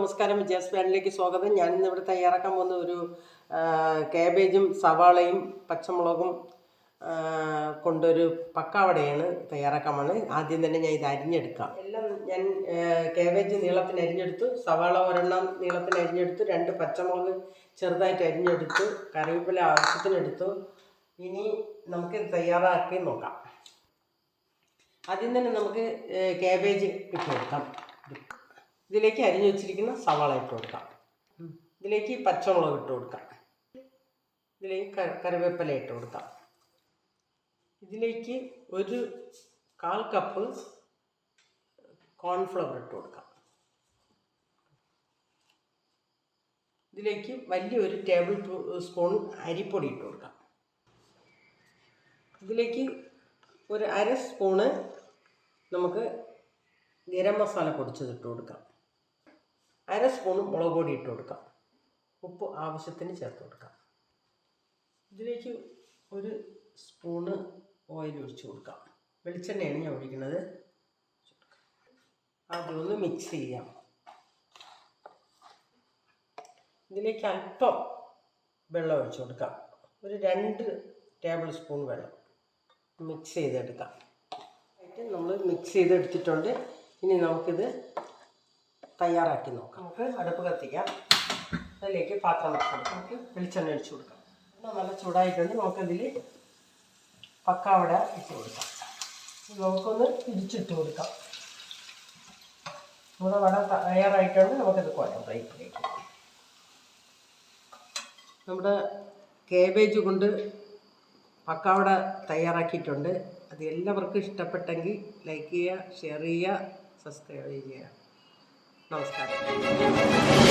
നമസ്കാരം. വിജയാസ് പ്ലാനിലേക്ക് സ്വാഗതം. ഞാനിന്ന് ഇവിടെ തയ്യാറാക്കാൻ പോകുന്ന ഒരു കാബേജും സവാളയും പച്ചമുളകും കൊണ്ടൊരു പക്കാവടയാണ് തയ്യാറാക്കാൻ പോകുന്നത്. ആദ്യം തന്നെ ഞാൻ ഇത് അരിഞ്ഞെടുക്കാം. എല്ലാം ഞാൻ കാബേജ് നീളത്തിന് അരിഞ്ഞെടുത്തു, സവാള ഒരെണ്ണം നീളത്തിന് അരിഞ്ഞെടുത്തു, 2 പച്ചമുളക് ചെറുതായിട്ട് അരിഞ്ഞെടുത്തു, കറിവേപ്പില ആവശ്യത്തിനെടുത്തു. ഇനി നമുക്ക് തയ്യാറാക്കി നോക്കാം. ആദ്യം തന്നെ നമുക്ക് കാബേജ് ഇട്ട് കൊടുക്കാം. ഇതിലേക്ക് അരിഞ്ഞു വെച്ചിരിക്കുന്ന സവാള ഇട്ട് കൊടുക്കാം. ഇതിലേക്ക് പച്ചമുളക് ഇട്ട് കൊടുക്കാം. ഇതിലേക്ക് കറിവേപ്പില ഇട്ട് കൊടുക്കാം. ഇതിലേക്ക് 1/4 കപ്പ് കോൺഫ്ലവർ ഇട്ട് കൊടുക്കാം. ഇതിലേക്ക് വലിയൊരു ടേബിൾ സ്പൂൺ അരിപ്പൊടി ഇട്ട് കൊടുക്കാം. ഇതിലേക്ക് 1/2 സ്പൂണ് നമുക്ക് ഗരം മസാല പൊടിച്ചത് ഇട്ട് കൊടുക്കാം. 1/2 സ്പൂൺ മുളക് പൊടി ഇട്ട് കൊടുക്കാം. ഉപ്പ് ആവശ്യത്തിന് ചേർത്ത് കൊടുക്കാം. ഇതിലേക്ക് 1 സ്പൂണ് ഓയിൽ ഒഴിച്ച് കൊടുക്കാം. വെളിച്ചെണ്ണയാണ് ഞാൻ ഒഴിക്കുന്നത്. ആദ്യം ഒന്ന് മിക്സ് ചെയ്യാം. ഇതിലേക്ക് അല്പം വെള്ളം ഒഴിച്ച് കൊടുക്കാം. 2 ടേബിൾ സ്പൂൺ വെള്ളം മിക്സ് ചെയ്തെടുക്കാം. നമ്മൾ മിക്സ് ചെയ്തെടുത്തിട്ടുണ്ട്. ഇനി നമുക്കിത് തയ്യാറാക്കി നോക്കാം. നമുക്ക് അടുപ്പ് കത്തിക്കാം. അതിലേക്ക് പാത്രം വെച്ച് കൊടുക്കാം. നമുക്ക് വെളിച്ചെണ്ണ ഒഴിച്ച് കൊടുക്കാം. നല്ല ചൂടായിട്ടുണ്ട്. നമുക്കതിൽ പക്കാവട ഇട്ട് കൊടുക്കാം. നമുക്കൊന്ന് തിരിച്ചിട്ട് കൊടുക്കാം. നമ്മുടെ വട തയ്യാറായിട്ടുണ്ട്. നമുക്കത് കോരാം ഫ്രൈപ്പിലേക്ക്. നമ്മുടെ കാബേജ് കൊണ്ട് പക്കാവട തയ്യാറാക്കിയിട്ടുണ്ട്. അത് എല്ലാവർക്കും ഇഷ്ടപ്പെട്ടെങ്കിൽ ലൈക്ക് ചെയ്യുക, ഷെയർ ചെയ്യുക, സബ്സ്ക്രൈബ് ചെയ്യുക. നമസ്കാരം.